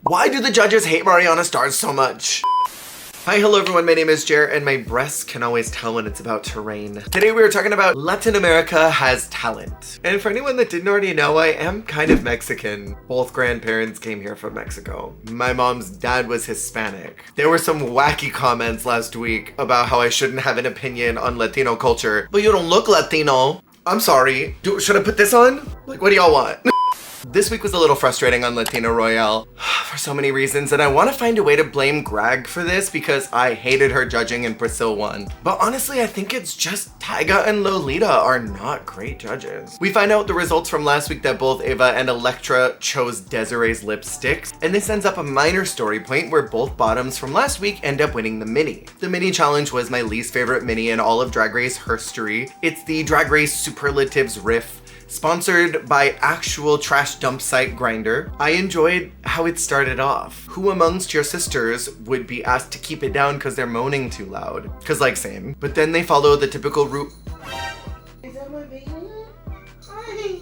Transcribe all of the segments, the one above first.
Why do the judges hate Mariana stars so much? Hi, hello everyone, my name is Jer, and my breasts can always tell when it's about to rain. Today we are talking about Latin America has talent. And for anyone that didn't already know, I am kind of Mexican. Both grandparents came here from Mexico. My mom's dad was Hispanic. There were some wacky comments last week about how I shouldn't have an opinion on Latino culture. But you don't look Latino. I'm sorry. Should I put this on? Like, what do y'all want? This week was a little frustrating on Latina Royale for so many reasons, and I want to find a way to blame Greg for this because I hated her judging and Brazil won. But honestly, I think it's just Tyga and Lolita are not great judges. We find out the results from last week that both Ava and Elektra chose Desiree's lipsticks, and this ends up a minor story point where both bottoms from last week end up winning the mini. The mini challenge was my least favorite mini in all of Drag Race history. It's the Drag Race Superlatives riff, sponsored by actual trash dump site Grindr. I enjoyed how it started off. Who amongst your sisters would be asked to keep it down because they're moaning too loud? Cause like same. But then they follow the typical route. Is that my baby? Hi.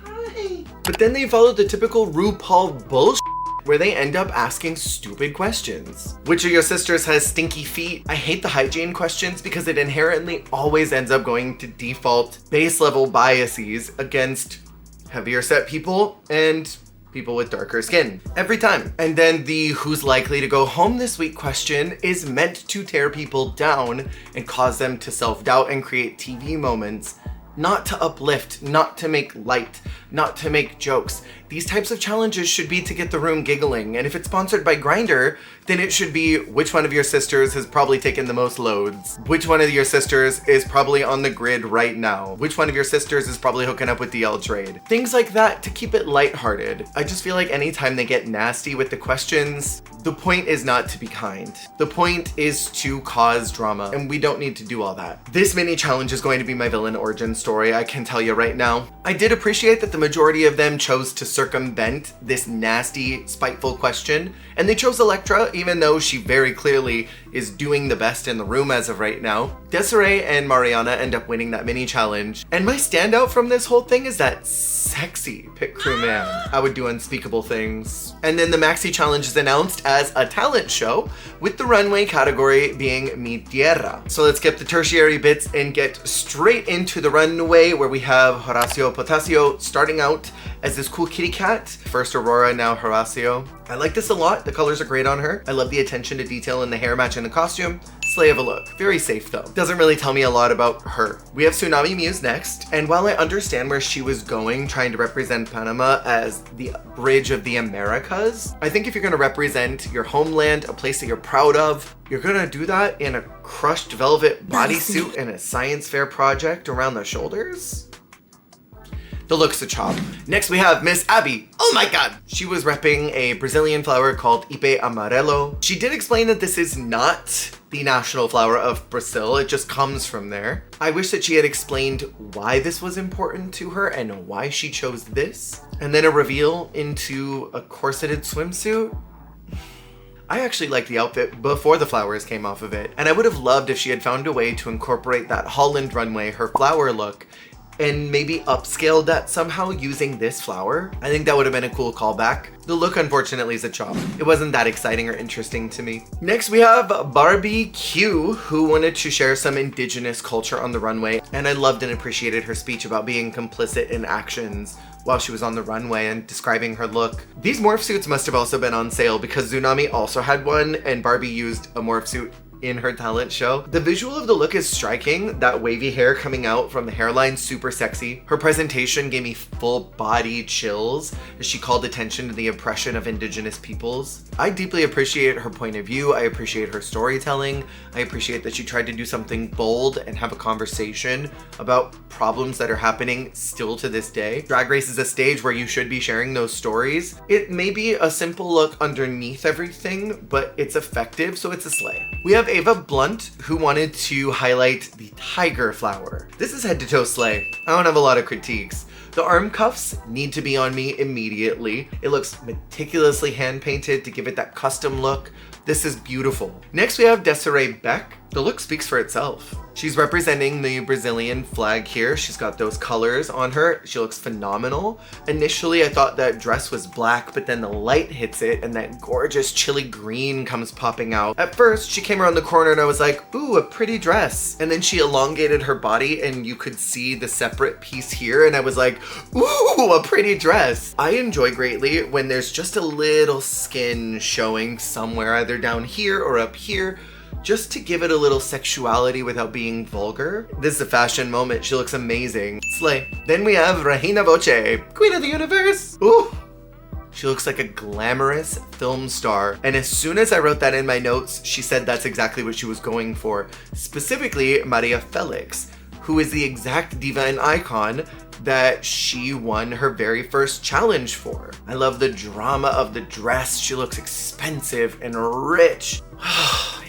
Hi. But then they follow the typical RuPaul bullshit where they end up asking stupid questions. Which of your sisters has stinky feet? I hate the hygiene questions because it inherently always ends up going to default base level biases against heavier set people and people with darker skin every time. And then the who's likely to go home this week question is meant to tear people down and cause them to self-doubt and create TV moments, not to uplift, not to make light, not to make jokes. These types of challenges should be to get the room giggling, and if it's sponsored by Grindr, then it should be which one of your sisters has probably taken the most loads, which one of your sisters is probably on the grid right now, which one of your sisters is probably hooking up with DL Trade. Things like that to keep it lighthearted. I just feel like anytime they get nasty with the questions, the point is not to be kind. The point is to cause drama, and we don't need to do all that. This mini challenge is going to be my villain origin story, I can tell you right now. I did appreciate that the majority of them chose to circumvent this nasty, spiteful question, and they chose Elektra, even though she very clearly is doing the best in the room as of right now. Desiree and Mariana end up winning that mini challenge, and my standout from this whole thing is that sexy pit crew man. I would do unspeakable things. And then the maxi challenge is announced as a talent show, with the runway category being Mi Tierra. So let's skip the tertiary bits and get straight into the runway, where we have Horacio Potasio starting out as this cool kitty cat. First Aurora, now Horacio. I like this a lot. The colors are great on her. I love the attention to detail in the hair match and the costume. Slay of a look. Very safe though. Doesn't really tell me a lot about her. We have Tsunami Muse next, and while I understand where she was going, trying to represent Panama as the bridge of the Americas, I think if you're gonna represent your homeland, a place that you're proud of, you're gonna do that in a crushed velvet bodysuit and a science fair project around the shoulders? The look's a chop. Next we have Miss Abby. Oh my god! She was repping a Brazilian flower called Ipe Amarelo. She did explain that this is not the national flower of Brazil, it just comes from there. I wish that she had explained why this was important to her and why she chose this. And then a reveal into a corseted swimsuit. I actually liked the outfit before the flowers came off of it, and I would have loved if she had found a way to incorporate that Holland runway, her flower look, and maybe upscaled that somehow using this flower. I think that would have been a cool callback. The look, unfortunately, is a chop. It wasn't that exciting or interesting to me. Next, we have Barbie Q, who wanted to share some indigenous culture on the runway, and I loved and appreciated her speech about being complicit in actions while she was on the runway and describing her look. These morph suits must have also been on sale because Tsunami also had one, and Barbie used a morph suit in her talent show. The visual of the look is striking. That wavy hair coming out from the hairline, super sexy. Her presentation gave me full body chills as she called attention to the oppression of indigenous peoples. I deeply appreciate her point of view. I appreciate her storytelling. I appreciate that she tried to do something bold and have a conversation about problems that are happening still to this day. Drag Race is a stage where you should be sharing those stories. It may be a simple look underneath everything, but it's effective, so it's a slay. We have Ava Blunt, who wanted to highlight the tiger flower. This is head to toe slay. I don't have a lot of critiques. The arm cuffs need to be on me immediately. It looks meticulously hand painted to give it that custom look. This is beautiful. Next we have Desiree Beck. The look speaks for itself. She's representing the Brazilian flag here. She's got those colors on her. She looks phenomenal. Initially, I thought that dress was black, but then the light hits it and that gorgeous chili green comes popping out. At first, she came around the corner and I was like, ooh, a pretty dress. And then she elongated her body and you could see the separate piece here. And I was like, ooh, a pretty dress. I enjoy greatly when there's just a little skin showing somewhere, either down here or up here, just to give it a little sexuality without being vulgar. This is a fashion moment. She looks amazing. Slay. Then we have Reina Voce, Queen of the Universe. Ooh. She looks like a glamorous film star. And as soon as I wrote that in my notes, she said that's exactly what she was going for. Specifically, Maria Felix, who is the exact diva and icon that she won her very first challenge for. I love the drama of the dress. She looks expensive and rich.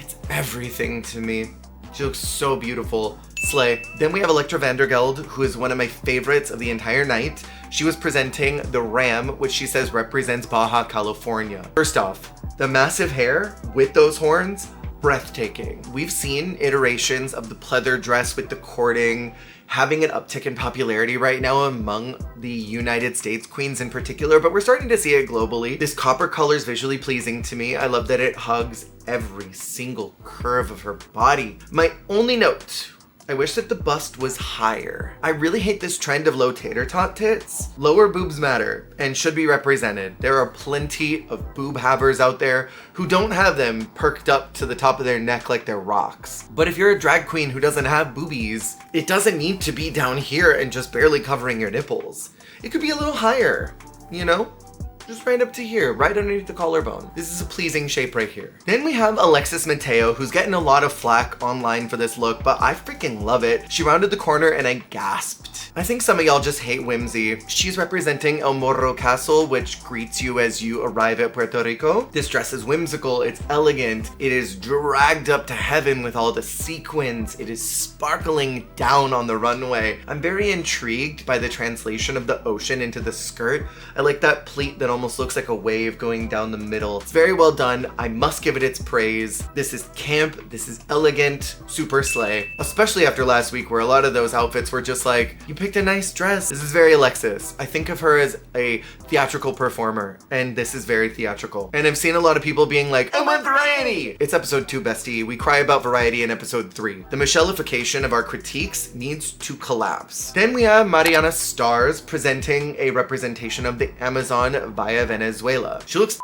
It's everything to me. She looks so beautiful. Slay. Then we have Elektra Vandergeld, who is one of my favorites of the entire night. She was presenting the Ram, which she says represents Baja California. First off, the massive hair with those horns, breathtaking. We've seen iterations of the pleather dress with the cording, having an uptick in popularity right now among the United States queens in particular, but we're starting to see it globally. This copper color is visually pleasing to me. I love that it hugs every single curve of her body. My only note, I wish that the bust was higher. I really hate this trend of low tater tot tits. Lower boobs matter and should be represented. There are plenty of boob havers out there who don't have them perked up to the top of their neck like they're rocks. But if you're a drag queen who doesn't have boobies, it doesn't need to be down here and just barely covering your nipples. It could be a little higher, you know? Just right up to here, right underneath the collarbone. This is a pleasing shape right here. Then we have Alexis Mateo, who's getting a lot of flack online for this look, but I freaking love it. She rounded the corner and I gasped. I think some of y'all just hate whimsy. She's representing El Morro Castle, which greets you as you arrive at Puerto Rico. This dress is whimsical, it's elegant, it is dragged up to heaven with all the sequins, it is sparkling down on the runway. I'm very intrigued by the translation of the ocean into the skirt. I like that pleat that almost looks like a wave going down the middle. It's very well done. I must give it its praise. This is camp, this is elegant, super slay. Especially after last week where a lot of those outfits were just like, you picked a nice dress. This is very Alexis. I think of her as a theatrical performer, and this is very theatrical. And I've seen a lot of people being like, I want variety! It's episode 2, bestie. We cry about variety in episode 3. The Michelle-ification of our critiques needs to collapse. Then we have Mariana Stars presenting a representation of the Amazon via Venezuela. She looks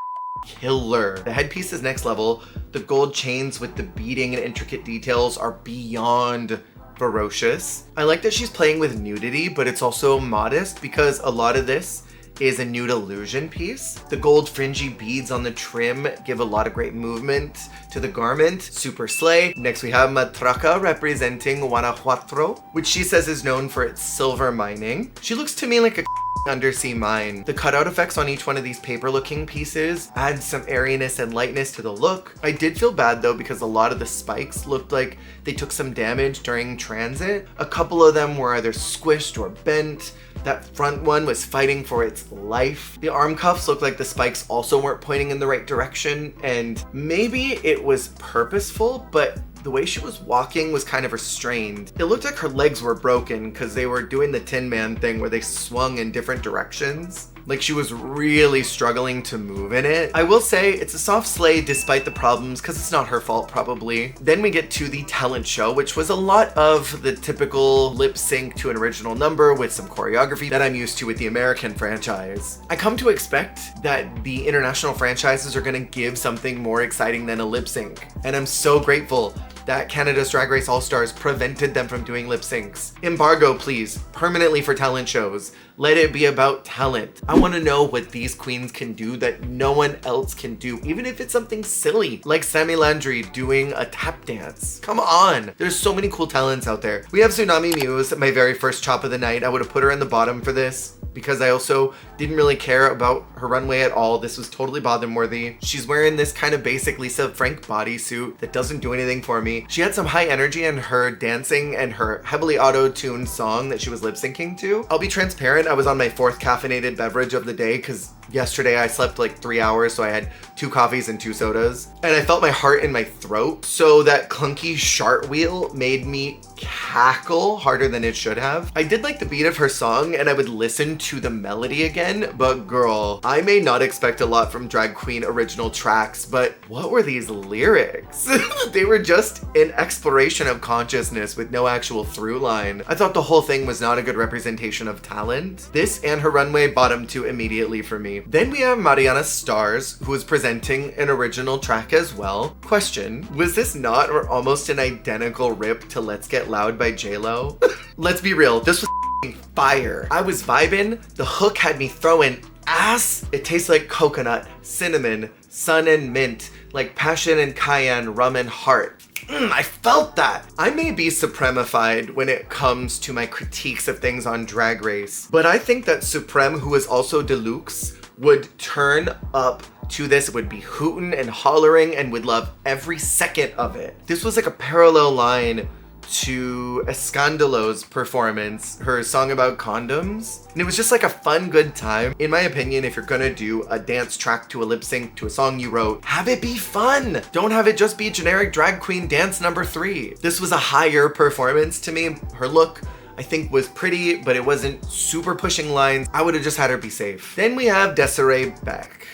killer. The headpiece is next level. The gold chains with the beading and intricate details are beyond ferocious. I like that she's playing with nudity, but it's also modest because a lot of this is a nude illusion piece. The gold fringy beads on the trim give a lot of great movement to the garment. Super slay. Next we have Matraca representing Guanajuato, which she says is known for its silver mining. She looks to me like a undersea mine. The cutout effects on each one of these paper looking pieces add some airiness and lightness to the look. I did feel bad though because a lot of the spikes looked like they took some damage during transit. A couple of them were either squished or bent. That front one was fighting for its life. The arm cuffs looked like the spikes also weren't pointing in the right direction, and maybe it was purposeful, but the way she was walking was kind of restrained. It looked like her legs were broken because they were doing the Tin Man thing where they swung in different directions. Like she was really struggling to move in it. I will say it's a soft slay despite the problems because it's not her fault probably. Then we get to the talent show, which was a lot of the typical lip sync to an original number with some choreography that I'm used to with the American franchise. I come to expect that the international franchises are gonna give something more exciting than a lip sync. And I'm so grateful that Canada's Drag Race All-Stars prevented them from doing lip syncs. Embargo, please, permanently for talent shows. Let it be about talent. I want to know what these queens can do that no one else can do, even if it's something silly, like Sammy Landry doing a tap dance. Come on, there's so many cool talents out there. We have Tsunami Muse, my very first chop of the night. I would have put her in the bottom for this because I also didn't really care about her runway at all. This was totally bottom worthy. She's wearing this kind of basic Lisa Frank bodysuit that doesn't do anything for me. She had some high energy in her dancing and her heavily auto-tuned song that she was lip syncing to. I'll be transparent, I was on my 4th caffeinated beverage of the day because Yesterday I slept like 3 hours, so I had 2 coffees and 2 sodas. And I felt my heart in my throat. So that clunky chart wheel made me cackle harder than it should have. I did like the beat of her song and I would listen to the melody again, but girl, I may not expect a lot from drag queen original tracks, but what were these lyrics? They were just an exploration of consciousness with no actual through line. I thought the whole thing was not a good representation of talent. This and her Runway bottom 2 immediately for me. Then we have Mariana Stars, who is presenting an original track as well. Question, was this not or almost an identical rip to Let's Get Loud by J-Lo? Let's be real, this was fire. I was vibing, the hook had me throwing ass. It tastes like coconut, cinnamon, sun and mint, like passion and cayenne, rum and heart. I felt that. I may be supremified when it comes to my critiques of things on Drag Race, but I think that Supreme, who is also deluxe, would turn up to this, would be hooting and hollering and would love every second of it. This was like a parallel line to Escandalo's performance, her song about condoms. And it was just like a fun, good time. In my opinion, if you're gonna do a dance track to a lip sync to a song you wrote, have it be fun. Don't have it just be generic drag queen dance number 3. This was a higher performance to me. Her look, I think, was pretty, but it wasn't super pushing lines. I would have just had her be safe. Then we have Desiree Beck.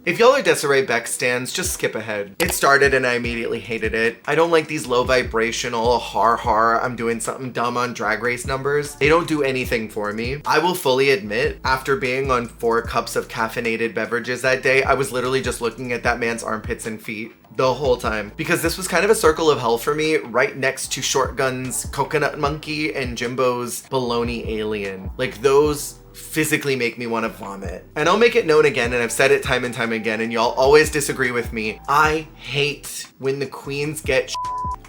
If y'all are Desiree Beck stans, just skip ahead. It started and I immediately hated it. I don't like these low vibrational, har, I'm doing something dumb on Drag Race numbers. They don't do anything for me. I will fully admit, after being on 4 cups of caffeinated beverages that day, I was literally just looking at that man's armpits and feet the whole time. Because this was kind of a circle of hell for me, right next to Short Gun's Coconut Monkey and Jimbo's Baloney Alien. Like, those physically make me want to vomit. And I'll make it known again, and I've said it time and time again, and y'all always disagree with me. I hate when the queens get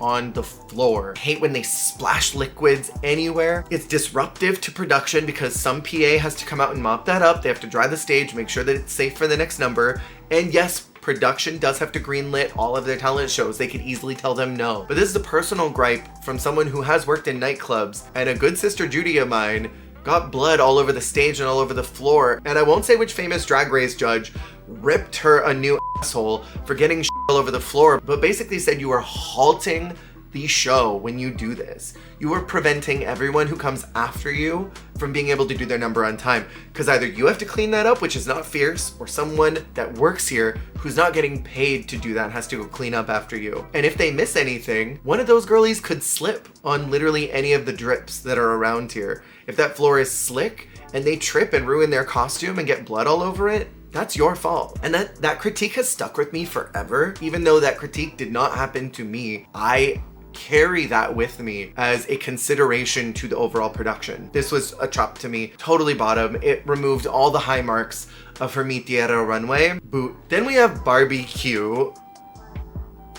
on the floor. I hate when they splash liquids anywhere. It's disruptive to production because some PA has to come out and mop that up. They have to dry the stage, make sure that it's safe for the next number. And yes, production does have to greenlit all of their talent shows. They could easily tell them no. But this is a personal gripe from someone who has worked in nightclubs, and a good sister Judy of mine got blood all over the stage and all over the floor. And I won't say which famous Drag Race judge ripped her a new asshole for getting all over the floor, but basically said you are halting the show when you do this. You are preventing everyone who comes after you from being able to do their number on time. Because either you have to clean that up, which is not fierce, or someone that works here who's not getting paid to do that has to go clean up after you. And if they miss anything, one of those girlies could slip on literally any of the drips that are around here. If that floor is slick and they trip and ruin their costume and get blood all over it, that's your fault. And that critique has stuck with me forever. Even though that critique did not happen to me, I carry that with me as a consideration to the overall production. This was a chop to me, totally bottom. It removed all the high marks of her Mi Tierra Runway. Boot. Then we have Barbecue.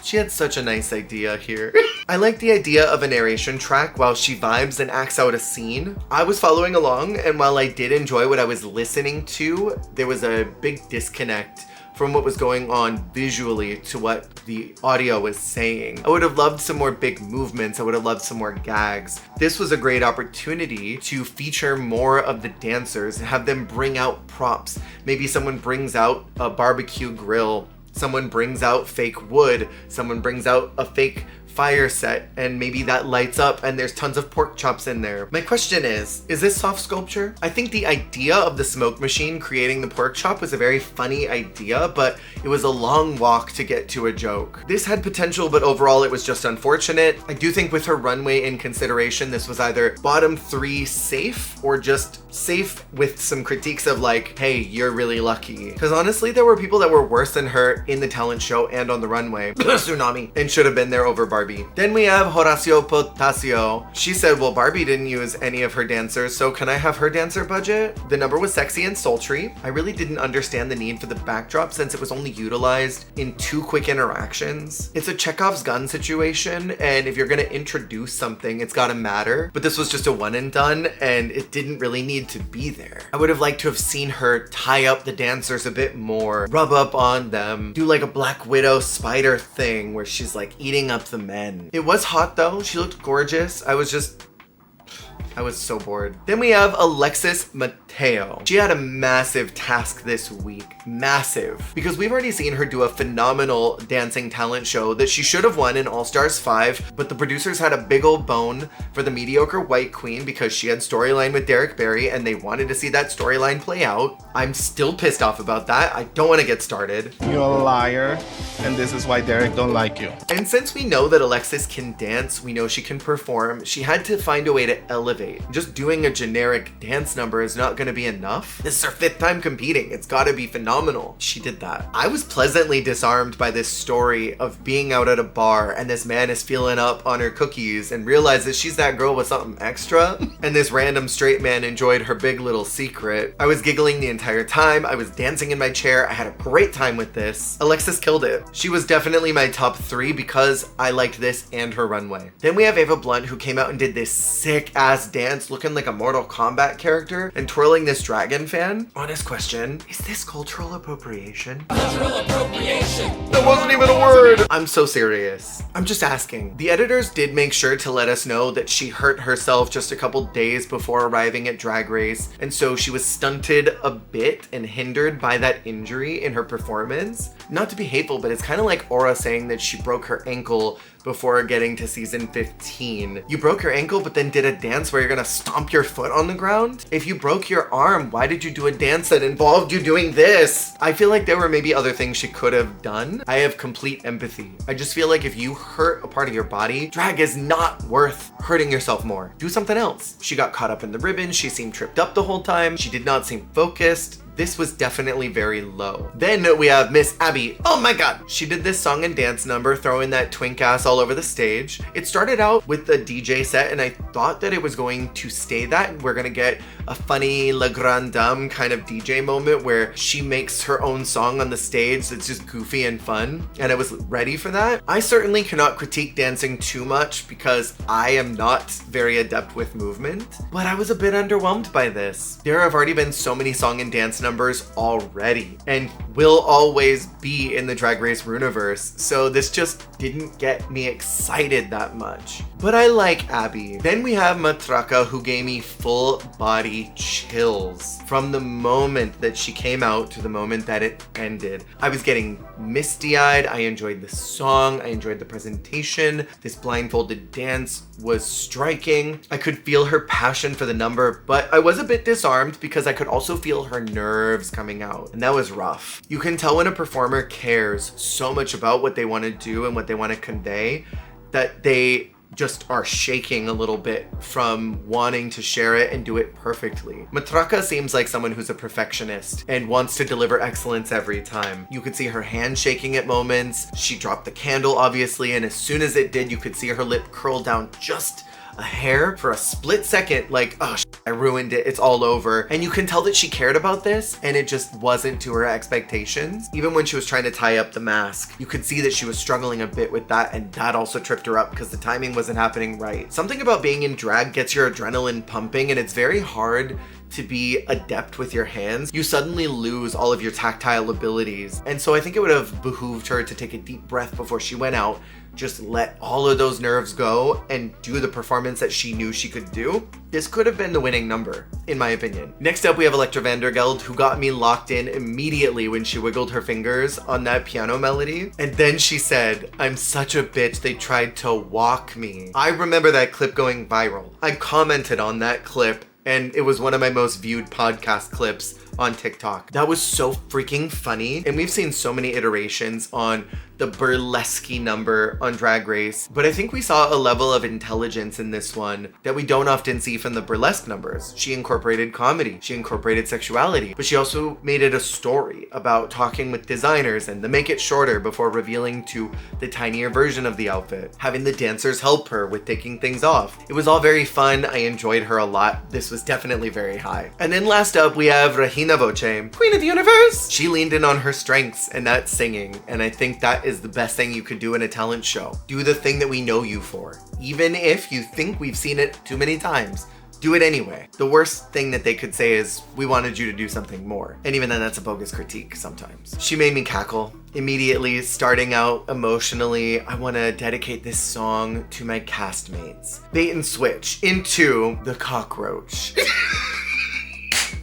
She had such a nice idea here. I like the idea of a narration track while she vibes and acts out a scene. I was following along, and while I did enjoy what I was listening to, there was a big disconnect from what was going on visually to what the audio was saying. I would have loved some more big movements. I would have loved some more gags. This was a great opportunity to feature more of the dancers and have them bring out props. Maybe someone brings out a barbecue grill, someone brings out fake wood, someone brings out a fake fire set, and maybe that lights up and there's tons of pork chops in there. My question is this soft sculpture? I think the idea of the smoke machine creating the pork chop was a very funny idea, but it was a long walk to get to a joke. This had potential, but overall it was just unfortunate. I do think with her runway in consideration, this was either bottom 3 safe or just safe with some critiques of like, hey, you're really lucky. Because honestly, there were people that were worse than her in the talent show and on the runway. Tsunami. And should have been there over Barbie. Then we have Horacio Potasio. She said, well, Barbie didn't use any of her dancers, so can I have her dancer budget? The number was sexy and sultry. I really didn't understand the need for the backdrop since it was only utilized in 2 quick interactions. It's a Chekhov's gun situation, and if you're gonna introduce something, it's gotta matter. But this was just a one and done, and it didn't really need to be there. I would have liked to have seen her tie up the dancers a bit more, rub up on them, do like a Black Widow spider thing where she's like eating up the men. It was hot though. She looked gorgeous. I was so bored. Then we have Alexis Mateo. She had a massive task this week. Massive. Because we've already seen her do a phenomenal dancing talent show that she should have won in All Stars 5, but the producers had a big old bone for the mediocre white queen because she had storyline with Derek Barry and they wanted to see that storyline play out. I'm still pissed off about that. I don't want to get started. You're a liar, and this is why Derek don't like you. And since we know that Alexis can dance, we know she can perform, she had to find a way to elevate. Just doing a generic dance number is not gonna be enough. This is her 5th time competing. It's gotta be phenomenal. She did that. I was pleasantly disarmed by this story of being out at a bar and this man is feeling up on her cookies and realizes she's that girl with something extra. And this random straight man enjoyed her big little secret. I was giggling the entire time. I was dancing in my chair. I had a great time with this. Alexis killed it. She was definitely my top 3 because I liked this and her runway. Then we have Ava Blunt, who came out and did this sick ass dance looking like a Mortal Kombat character and twirling this dragon fan. Honest question, is this cultural appropriation? Cultural appropriation! That wasn't even a word! I'm so serious. I'm just asking. The editors did make sure to let us know that she hurt herself just a couple days before arriving at Drag Race, and so she was stunted a bit and hindered by that injury in her performance. Not to be hateful, but it's kind of like Aura saying that she broke her ankle before getting to season 15. You broke your ankle but then did a dance where you're gonna stomp your foot on the ground? If you broke your arm, why did you do a dance that involved you doing this? I feel like there were maybe other things she could have done. I have complete empathy. I just feel like if you hurt a part of your body, drag is not worth hurting yourself more. Do something else. She got caught up in the ribbon. She seemed tripped up the whole time. She did not seem focused. This was definitely very low. Then we have Miss Abby. Oh my god. She did this song and dance number, throwing that twink ass all over the stage. It started out with a DJ set and I thought that it was going to stay that. We're gonna get a funny La Grande Dame kind of DJ moment where she makes her own song on the stage that's just goofy and fun. And I was ready for that. I certainly cannot critique dancing too much because I am not very adept with movement, but I was a bit underwhelmed by this. There have already been so many song and dance numbers already and will always be in the Drag Race Runiverse, so this just didn't get me excited that much. But I like Abby. Then we have Matraka, who gave me full body chills from the moment that she came out to the moment that it ended. I was getting misty-eyed. I enjoyed the song. I enjoyed the presentation. This blindfolded dance was striking. I could feel her passion for the number, but I was a bit disarmed because I could also feel her nerves coming out, and that was rough. You can tell when a performer cares so much about what they want to do and what they want to convey that they just are shaking a little bit from wanting to share it and do it perfectly. Matraka seems like someone who's a perfectionist and wants to deliver excellence every time. You could see her hand shaking at moments. She dropped the candle, obviously, and as soon as it did, you could see her lip curl down just a hair for a split second, like, oh, I ruined it, it's all over. And you can tell that she cared about this and it just wasn't to her expectations. Even when she was trying to tie up the mask, you could see that she was struggling a bit with that, and that also tripped her up because the timing wasn't happening right. Something about being in drag gets your adrenaline pumping, and it's very hard to be adept with your hands. You suddenly lose all of your tactile abilities. And so I think it would have behooved her to take a deep breath before she went out, just let all of those nerves go and do the performance that she knew she could do. This could have been the winning number, in my opinion. Next up, we have Elektra Vandergeld, who got me locked in immediately when she wiggled her fingers on that piano melody. And then she said, "I'm such a bitch, they tried to walk me." I remember that clip going viral. I commented on that clip, and it was one of my most viewed podcast clips on TikTok. That was so freaking funny. And we've seen so many iterations on the burlesque number on Drag Race, but I think we saw a level of intelligence in this one that we don't often see from the burlesque numbers. She incorporated comedy, she incorporated sexuality, but she also made it a story about talking with designers and the make it shorter before revealing to the tinier version of the outfit, having the dancers help her with taking things off. It was all very fun. I enjoyed her a lot. This was definitely very high. And then last up, we have Regina Voce, Queen of the Universe. She leaned in on her strengths, and that's singing, and I think that is the best thing you could do in a talent show. Do the thing that we know you for. Even if you think we've seen it too many times, do it anyway. The worst thing that they could say is, we wanted you to do something more. And even then, that's a bogus critique sometimes. She made me cackle. Immediately starting out emotionally, I want to dedicate this song to my castmates. Bait and switch into the cockroach.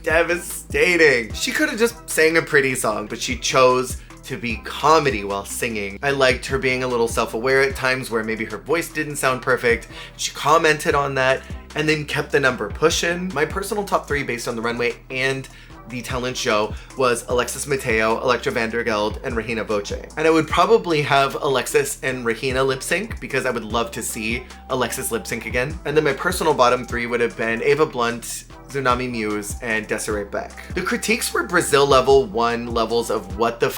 Devastating. She could have just sang a pretty song, but she chose to be comedy while singing. I liked her being a little self-aware at times where maybe her voice didn't sound perfect. She commented on that and then kept the number pushing. My personal top 3 based on the runway and the talent show was Alexis Mateo, Electra Vandergeld, and Regina Voce. And I would probably have Alexis and Regina lip sync because I would love to see Alexis lip sync again. And then my personal bottom 3 would have been Ava Blunt, Tsunami Muse, and Desiree Beck. The critiques were Brazil level 1 levels of what the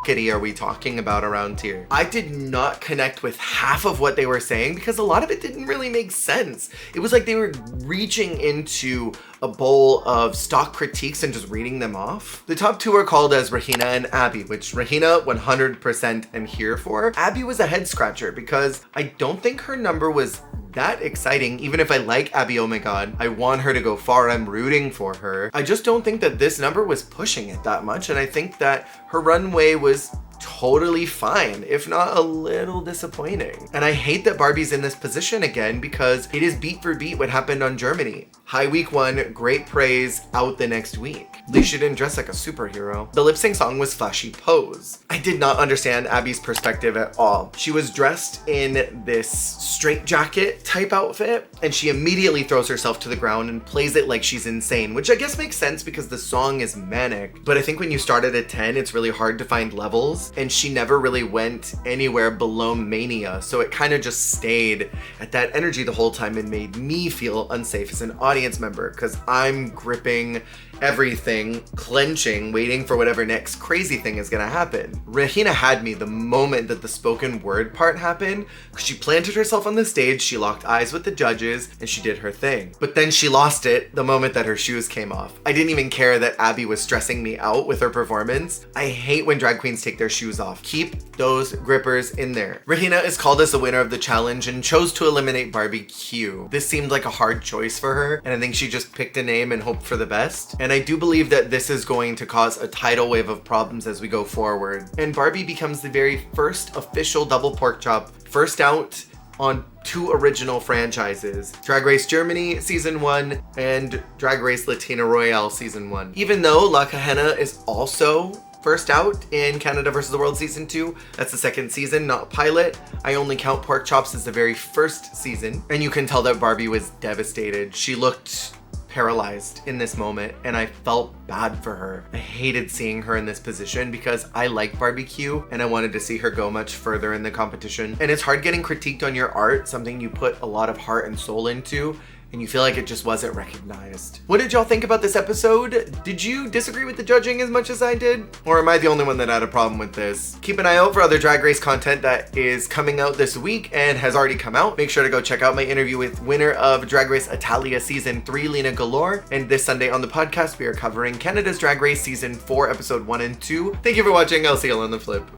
kitty are we talking about around here. I did not connect with half of what they were saying because a lot of it didn't really make sense. It was like they were reaching into a bowl of stock critiques and just reading them off. The top 2 are called as Regina and Abby, which Regina 100% am here for. Abby was a head scratcher because I don't think her number was that exciting. Even if I like Abby, oh my god, I want her to go far, I'm rooting for her. I just don't think that this number was pushing it that much, and I think that her runway was totally fine, if not a little disappointing. And I hate that Barbie's in this position again because it is beat for beat what happened on Germany. High week 1, great praise, out the next week. At least she didn't dress like a superhero. The lip sync song was Flashy Pose. I did not understand Abby's perspective at all. She was dressed in this straight jacket type outfit and she immediately throws herself to the ground and plays it like she's insane, which I guess makes sense because the song is manic. But I think when you start at a 10, it's really hard to find levels, and she never really went anywhere below mania, so it kind of just stayed at that energy the whole time and made me feel unsafe as an audience member because I'm gripping everything, clenching, waiting for whatever next crazy thing is gonna happen. Regina had me the moment that the spoken word part happened because she planted herself on the stage, she locked eyes with the judges, and she did her thing. But then she lost it the moment that her shoes came off. I didn't even care that Abby was stressing me out with her performance. I hate when drag queens take their shoes off. Keep those grippers in there. Regina is called as the winner of the challenge and chose to eliminate Barbie Q. This seemed like a hard choice for her, and I think she just picked a name and hoped for the best. And I do believe that this is going to cause a tidal wave of problems as we go forward. And Barbie becomes the very first official double pork chop, first out on 2 original franchises, Drag Race Germany Season 1 and Drag Race Latina Royale Season 1. Even though La Kahena is also first out in Canada vs. the World Season 2, that's the 2nd season, not pilot. I only count pork chops as the very first season. And you can tell that Barbie was devastated. She looked paralyzed in this moment and I felt bad for her. I hated seeing her in this position because I like barbecue and I wanted to see her go much further in the competition. And it's hard getting critiqued on your art, something you put a lot of heart and soul into, and you feel like it just wasn't recognized. What did y'all think about this episode? Did you disagree with the judging as much as I did? Or am I the only one that had a problem with this? Keep an eye out for other Drag Race content that is coming out this week and has already come out. Make sure to go check out my interview with winner of Drag Race Italia Season 3, Lena Galore. And this Sunday on the podcast, we are covering Canada's Drag Race Season 4, Episode 1 and 2. Thank you for watching. I'll see you on the flip.